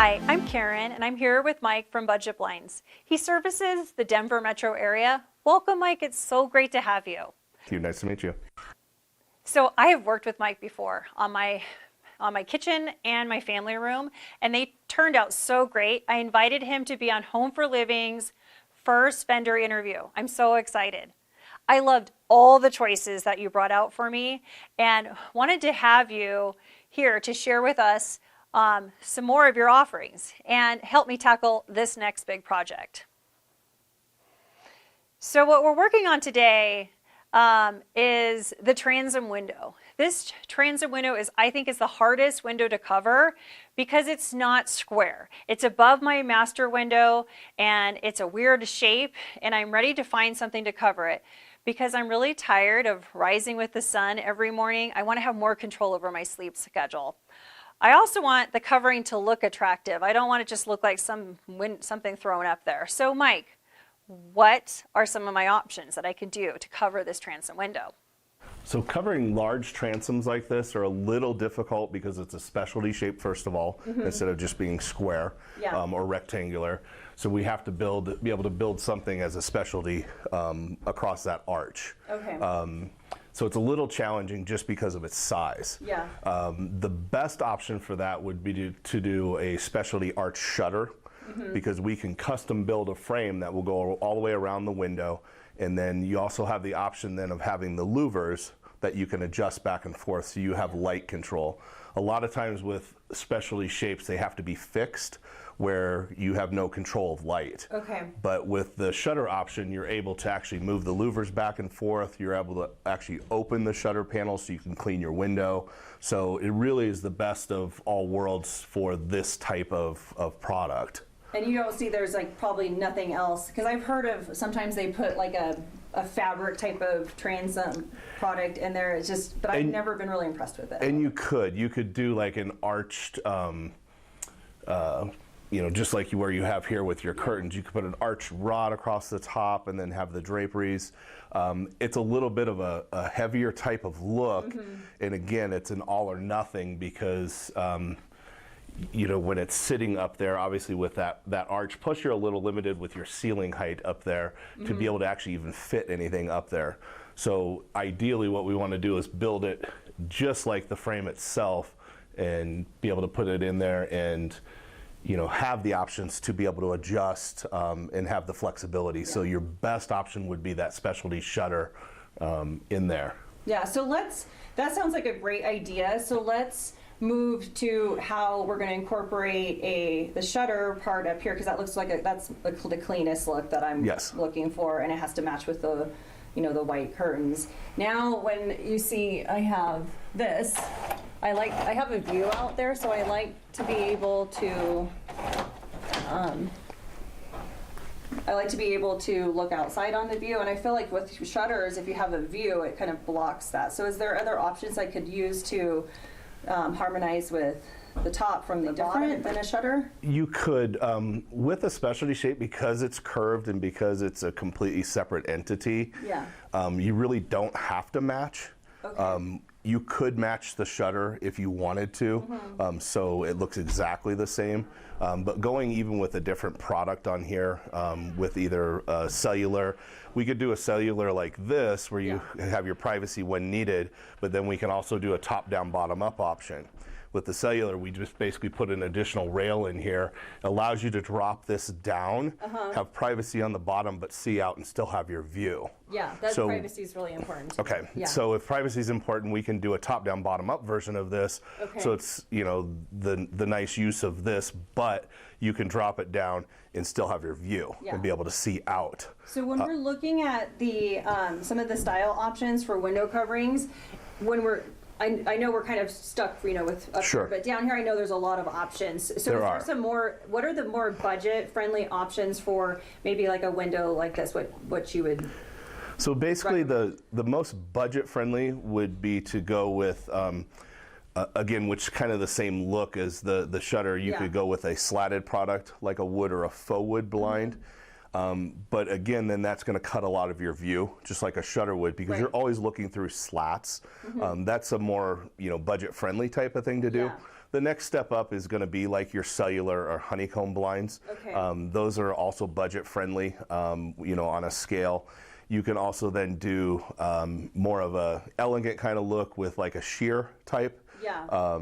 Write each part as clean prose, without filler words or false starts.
Hi, I'm Karen, and I'm here with Mike from Budget Blinds. He services the Denver metro area. Welcome, Mike. It's so great to have you. Thank you. Nice to meet you. So I have worked with Mike before on my kitchen and my family room, and they turned out so great. I invited him to be on Home for Living's first vendor interview. I'm so excited. I loved all the choices that you brought out for me and wanted to have you here to share with us some more of your offerings and help me tackle this next big project. So what we're working on today is the transom window. This transom window I think is the hardest window to cover because it's not square. It's above my master window and it's a weird shape, and I'm ready to find something to cover it because I'm really tired of rising with the sun every morning. I want to have more control over my sleep schedule. I also want the covering to look attractive. I don't want it to just look like something thrown up there. So Mike, what are some of my options that I could do to cover this transom window? So covering large transoms like this are a little difficult because it's a specialty shape, first of all, instead of just being square or rectangular. So we have to be able to build something as a specialty across that arch. Okay. So it's a little challenging just because of its size. Yeah. The best option for that would be to do a specialty arch shutter, because we can custom build a frame that will go all the way around the window, and then you also have the option then of having the louvers that you can adjust back and forth so you have light control. A lot of times with specialty shapes they have to be fixed where you have no control of light. Okay. But with the shutter option, you're able to actually move the louvers back and forth. You're able to actually open the shutter panel so you can clean your window. So it really is the best of all worlds for this type of product. And you don't see there's like probably nothing else, because I've heard of sometimes they put like a fabric type of transom product in there. It's just, but I've never been really impressed with it. And you could do like an arched, you know, just like where you have here with your curtains, you could put an arched rod across the top and then have the draperies. It's a little bit of a heavier type of look, and again, it's an all or nothing because you know, when it's sitting up there, obviously with that arch, plus you're a little limited with your ceiling height up there to be able to actually even fit anything up there. So ideally what we want to do is build it just like the frame itself and be able to put it in there and, you know, have the options to be able to adjust and have the flexibility. So your best option would be that specialty shutter in there. Yeah, so that sounds like a great idea. So let's move to how we're going to incorporate the shutter part up here, because that looks like that's the cleanest look that I'm looking for, and it has to match with the, you know, the white curtains. Now when you see I have this, I have a view out there, so I like to be able to look outside on the view, and I feel like with shutters, if you have a view, it kind of blocks that. So is there other options I could use to harmonize with the top from the bottom than a shutter? You could, with a specialty shape, because it's curved and because it's a completely separate entity, you really don't have to match. Okay. You could match the shutter if you wanted to, so it looks exactly the same. But going even with a different product on here, with either cellular, we could do a cellular like this where you have your privacy when needed, but then we can also do a top-down, bottom-up option. With the cellular, we just basically put an additional rail in here. It allows you to drop this down, have privacy on the bottom, but see out and still have your view. Yeah, privacy is really important. Okay, so if privacy is important, we can do a top-down, bottom-up version of this. Okay. So it's, you know, the nice use of this, but you can drop it down and still have your view and be able to see out. So when we're looking at the some of the style options for window coverings, I know we're kind of stuck, you know, with up here, but down here I know there's a lot of options. So there some more, what are the more budget-friendly options for maybe like a window like this, what you would? So basically the most budget-friendly would be to go with, again, which kind of the same look as the shutter. You could go with a slatted product like a wood or a faux wood blind. But again, then that's going to cut a lot of your view, just like a shutter would, because you're always looking through slats. That's a more, you know, budget-friendly type of thing to do. The next step up is going to be like your cellular or honeycomb blinds. Okay. Those are also budget friendly, on a scale. You can also then do more of a elegant kind of look with like a sheer type. Yeah.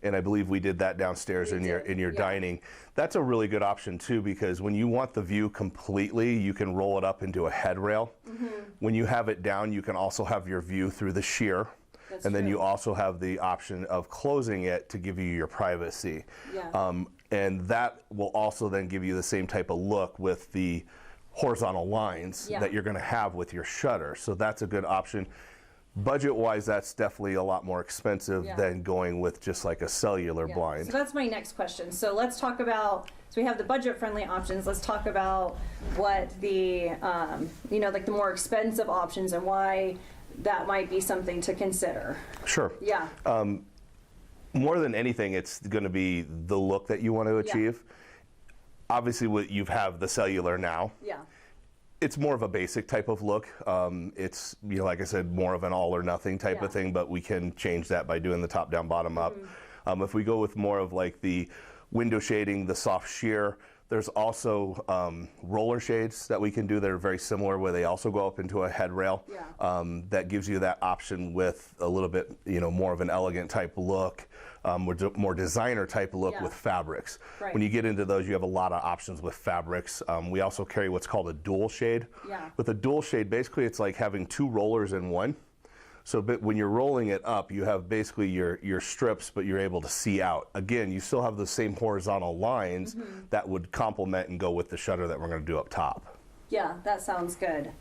And I believe we did that downstairs in your yeah. dining. That's a really good option too, because when you want the view completely, you can roll it up into a headrail. When you have it down, you can also have your view through the sheer. That's and then true. you also have the option of closing it to give you your privacy. Yeah. And that will also then give you the same type of look with the horizontal lines Yeah. that you're going to have with your shutter. So that's a good option. Budget-wise, that's definitely a lot more expensive Yeah. than going with just like a cellular Yeah. blind. So that's my next question. So let's talk about, so we have the budget-friendly options. Let's talk about what the, like the more expensive options and why that might be something to consider. Sure. Yeah. More than anything, it's going to be the look that you want to achieve. Obviously, you have the cellular now. Yeah. It's more of a basic type of look. It's, like I said, more of an all or nothing type Yeah. of thing, but we can change that by doing the top down, bottom up. If we go with more of like the window shading, the soft sheer, there's also roller shades that we can do that are very similar, where they also go up into a headrail. Yeah. That gives you that option with a little bit, more of an elegant type look, more designer type look Yeah. with fabrics. Right. When you get into those, you have a lot of options with fabrics. We also carry what's called a dual shade. Yeah. With a dual shade, basically it's like having two rollers in one. So when you're rolling it up, you have basically your strips, but you're able to see out. Again, you still have the same horizontal lines that would complement and go with the shutter that we're going to do up top. Yeah, that sounds good.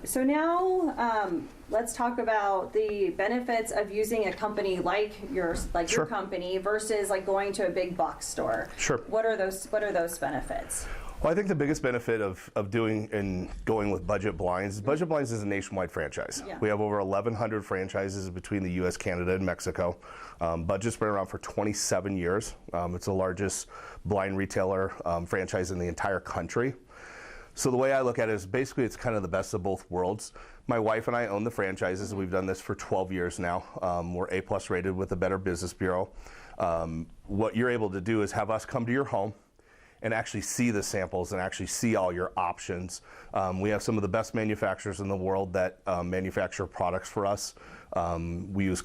So now let's talk about the benefits of using a company like yours, like Sure. your company, versus like going to a big box store. Sure. What are those benefits? Well, I think the biggest benefit of doing and going with Budget Blinds is a nationwide franchise. Yeah. We have over 1,100 franchises between the U.S., Canada, and Mexico. Budget's been around for 27 years. It's the largest blind retailer franchise in the entire country. So the way I look at it is basically it's kind of the best of both worlds. My wife and I own the franchises. We've done this for 12 years now. We're A+ rated with the Better Business Bureau. What you're able to do is have us come to your home and actually see the samples and actually see all your options. We have some of the best manufacturers in the world that manufacture products for us. We use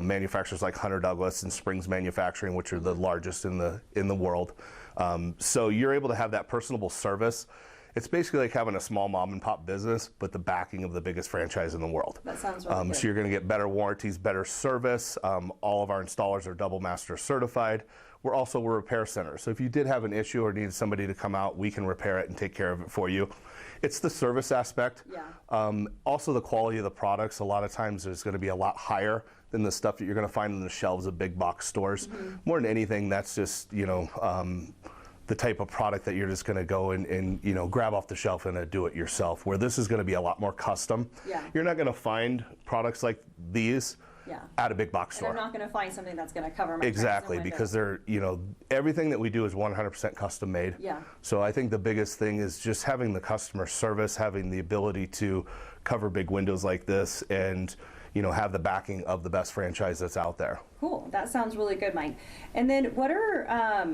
manufacturers like Hunter Douglas and Springs Manufacturing, which are the largest in the world. So you're able to have that personable service. It's basically like having a small mom and pop business, but the backing of the biggest franchise in the world. That sounds really good. So you're going to get better warranties, better service. All of our installers are double master certified. We're also a repair center. So if you did have an issue or needed somebody to come out, we can repair it and take care of it for you. It's the service aspect. Yeah. Also the quality of the products. A lot of times there's going to be a lot higher than the stuff that you're going to find in the shelves of big box stores. More than anything, that's just, the type of product that you're just going to go and grab off the shelf and do it yourself, where this is going to be a lot more custom. Yeah. You're not going to find products like these at a big box store. And I'm not going to find something that's going to cover my Exactly, windows. because they're, everything that we do is 100% custom made. Yeah. So I think the biggest thing is just having the customer service, having the ability to cover big windows like this, and have the backing of the best franchise that's out there. Cool. That sounds really good, Mike. And then what are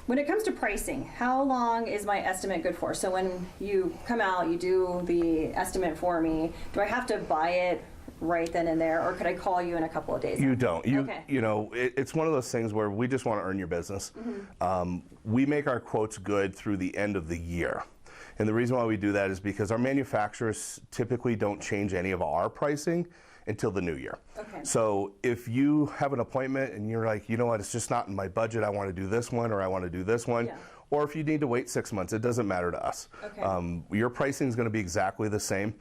when it comes to pricing, how long is my estimate good for? So when you come out, you do the estimate for me. Do I have to buy it right then and there, or could I call you in a couple of days? You don't. Okay. It's one of those things where we just want to earn your business. We make our quotes good through the end of the year. And the reason why we do that is because our manufacturers typically don't change any of our pricing until the new year. Okay. So if you have an appointment and you're like, you know what, it's just not in my budget, I want to do this one or I want to do this one. Yeah. Or if you need to wait 6 months, it doesn't matter to us. Okay. Your pricing is going to be exactly the same.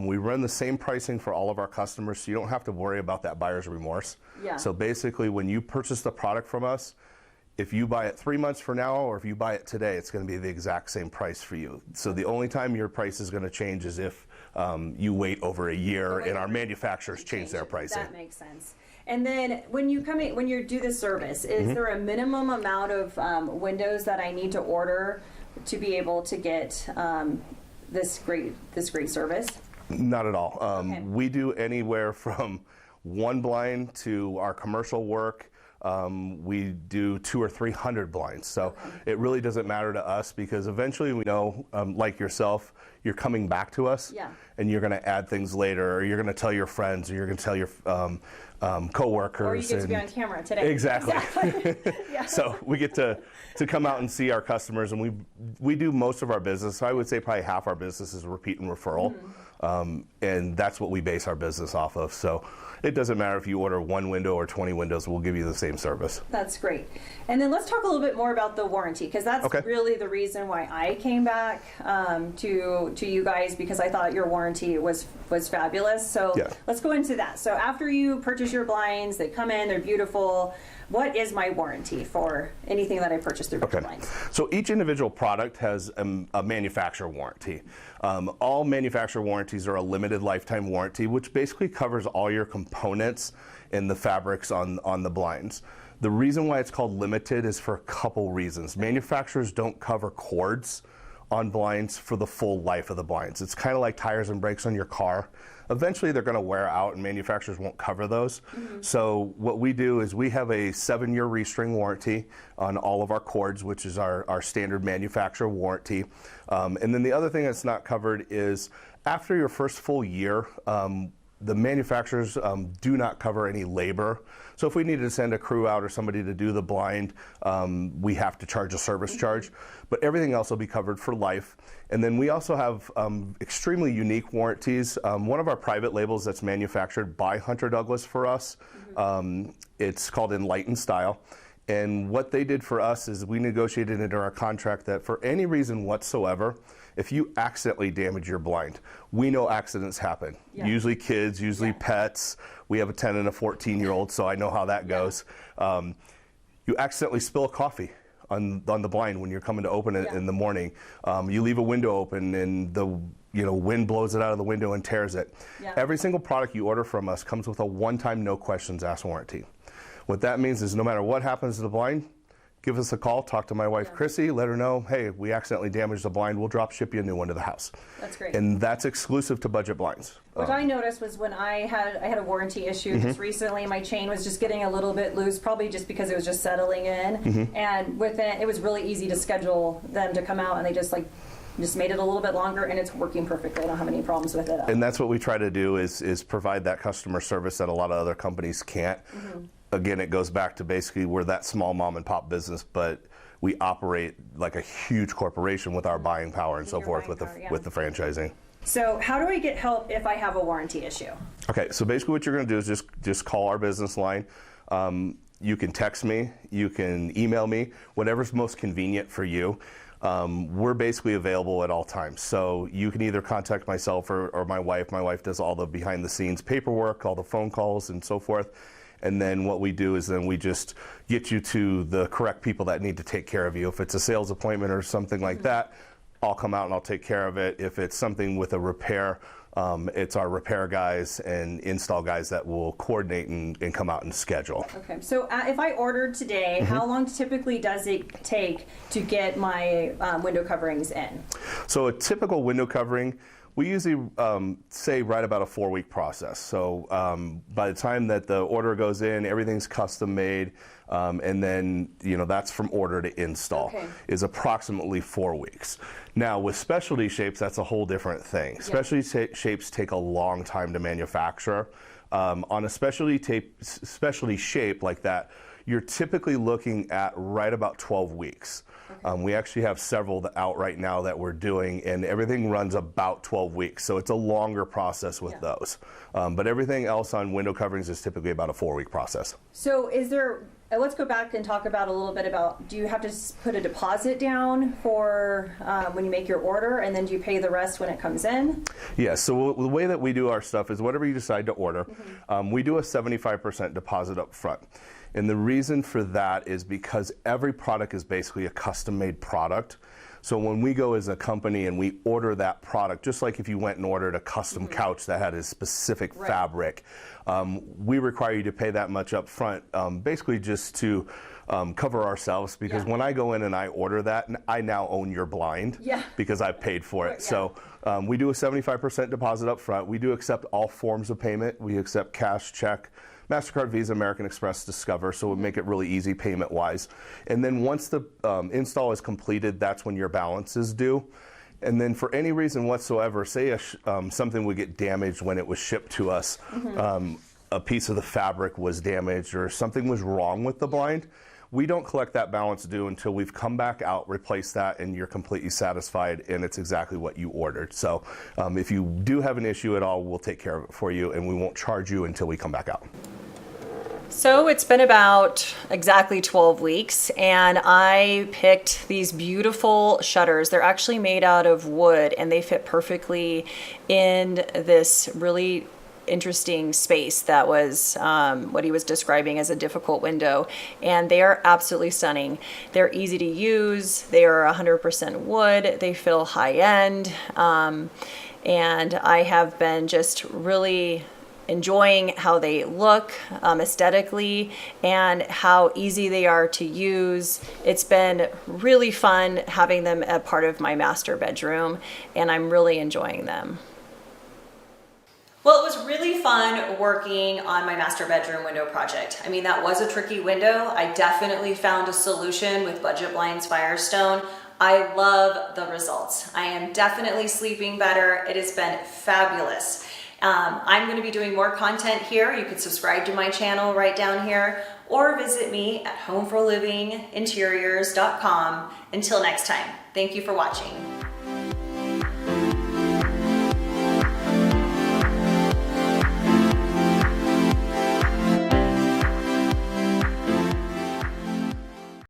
We run the same pricing for all of our customers, so you don't have to worry about that buyer's remorse. Yeah. So basically, when you purchase the product from us, if you buy it 3 months from now or if you buy it today, it's going to be the exact same price for you. So the only time your price is going to change is if you wait over a year and our manufacturers change their pricing. That makes sense. And then when you do this service, is there a minimum amount of windows that I need to order to be able to get this great service? Not at all. Okay. We do anywhere from one blind to our commercial work. We do 200 or 300 blinds. So it really doesn't matter to us because eventually we know, like yourself, you're coming back to us and you're going to add things later, or you're going to tell your friends, or you're going to tell your coworkers. Or you get to be on camera today. Exactly. Yeah. So we get to come out and see our customers, and we do most of our business. I would say probably half our business is repeat and referral. And that's what we base our business off of. So it doesn't matter if you order 1 window or 20 windows, we'll give you the same service. That's great. And then let's talk a little bit more about the warranty, because that's really the reason why I came back to you guys, because I thought your warranty was fabulous. So let's go into that. So after you purchase your blinds, they come in, they're beautiful. What is my warranty for anything that I purchase through Victor Blinds? So each individual product has a manufacturer warranty. All manufacturer warranties are a limited lifetime warranty, which basically covers all your components and the fabrics on the blinds. The reason why it's called limited is for a couple reasons. Manufacturers don't cover cords on blinds for the full life of the blinds. It's kind of like tires and brakes on your car. Eventually they're going to wear out and manufacturers won't cover those. So what we do is we have a 7-year restring warranty on all of our cords, which is our standard manufacturer warranty. And then the other thing that's not covered is after your first full year, the manufacturers do not cover any labor. So if we needed to send a crew out or somebody to do the blind, we have to charge a service charge. But everything else will be covered for life. And then we also have extremely unique warranties. One of our private labels that's manufactured by Hunter Douglas for us, it's called Enlightened Style. And what they did for us is we negotiated into our contract that for any reason whatsoever, if you accidentally damage your blind, we know accidents happen. Usually kids, usually pets. We have a 10 and a 14-year-old, so I know how that goes. You accidentally spill coffee on the blind when you're coming to open it in the morning. You leave a window open and the wind blows it out of the window and tears it. Every single product you order from us comes with a one-time, no questions asked warranty. What that means is no matter what happens to the blind, give us a call, talk to my wife, Chrissy, let her know, hey, we accidentally damaged the blind, we'll drop ship you a new one to the house. That's great. And that's exclusive to Budget Blinds. What I noticed was when I had a warranty issue just recently, my chain was just getting a little bit loose, probably just because it was just settling in. And within, it was really easy to schedule them to come out, and they just made it a little bit longer, and it's working perfectly. I don't have any problems with it. And that's what we try to do is provide that customer service that a lot of other companies can't. Again, it goes back to basically we're that small mom and pop business, but we operate like a huge corporation with our buying power and so forth with the franchising. So how do I get help if I have a warranty issue? Okay, so basically what you're going to do is just call our business line. You can text me, you can email me, whatever's most convenient for you. We're basically available at all times. So you can either contact myself or my wife. My wife does all the behind the scenes paperwork, all the phone calls and so forth. And then what we do is then we just get you to the correct people that need to take care of you. If it's a sales appointment or something like that, I'll come out and I'll take care of it. If it's something with a repair, it's our repair guys and install guys that will coordinate and come out and schedule. Okay, so if I ordered today, how long typically does it take to get my window coverings in? So a typical window covering, we usually say right about a 4-week process. So by the time that the order goes in, everything's custom made, and then that's from order to install is approximately 4 weeks. Now with specialty shapes, that's a whole different thing. Specialty shapes take a long time to manufacture. On a specialty shape like that, you're typically looking at right about 12 weeks. We actually have several out right now that we're doing, and everything runs about 12 weeks. So it's a longer process with those. But everything else on window coverings is typically about a 4-week process. So is there, let's go back and talk about a little bit about, do you have to put a deposit down for when you make your order, and then do you pay the rest when it comes in? Yeah, so the way that we do our stuff is whatever you decide to order, we do a 75% deposit up front. And the reason for that is because every product is basically a custom-made product. So when we go as a company and we order that product, just like if you went and ordered a custom couch that had a specific fabric, we require you to pay that much up front, basically just to cover ourselves, because when I go in and I order that, I now own your blind because I've paid for it. So we do a 75% deposit up front. We do accept all forms of payment. We accept cash, check, MasterCard, Visa, American Express, Discover, so it would make it really easy payment-wise. And then once the install is completed, that's when your balance is due. And then for any reason whatsoever, say something would get damaged when it was shipped to us, a piece of the fabric was damaged or something was wrong with the blind, we don't collect that balance due until we've come back out, replaced that, and you're completely satisfied and it's exactly what you ordered. So if you do have an issue at all, we'll take care of it for you and we won't charge you until we come back out. So it's been about exactly 12 weeks and I picked these beautiful shutters. They're actually made out of wood and they fit perfectly in this really interesting space that was what he was describing as a difficult window, and they are absolutely stunning. They're easy to use, they are 100% wood, they feel high-end, and I have been just really enjoying how they look aesthetically and how easy they are to use. It's been really fun having them a part of my master bedroom, and I'm really enjoying them. Well, it was really fun working on my master bedroom window project. I mean, that was a tricky window. I definitely found a solution with Budget Blinds Firestone. I love the results. I am definitely sleeping better. It has been fabulous. I'm going to be doing more content here. You can subscribe to my channel right down here or visit me at homeforlivinginteriors.com. Until next time, thank you for watching.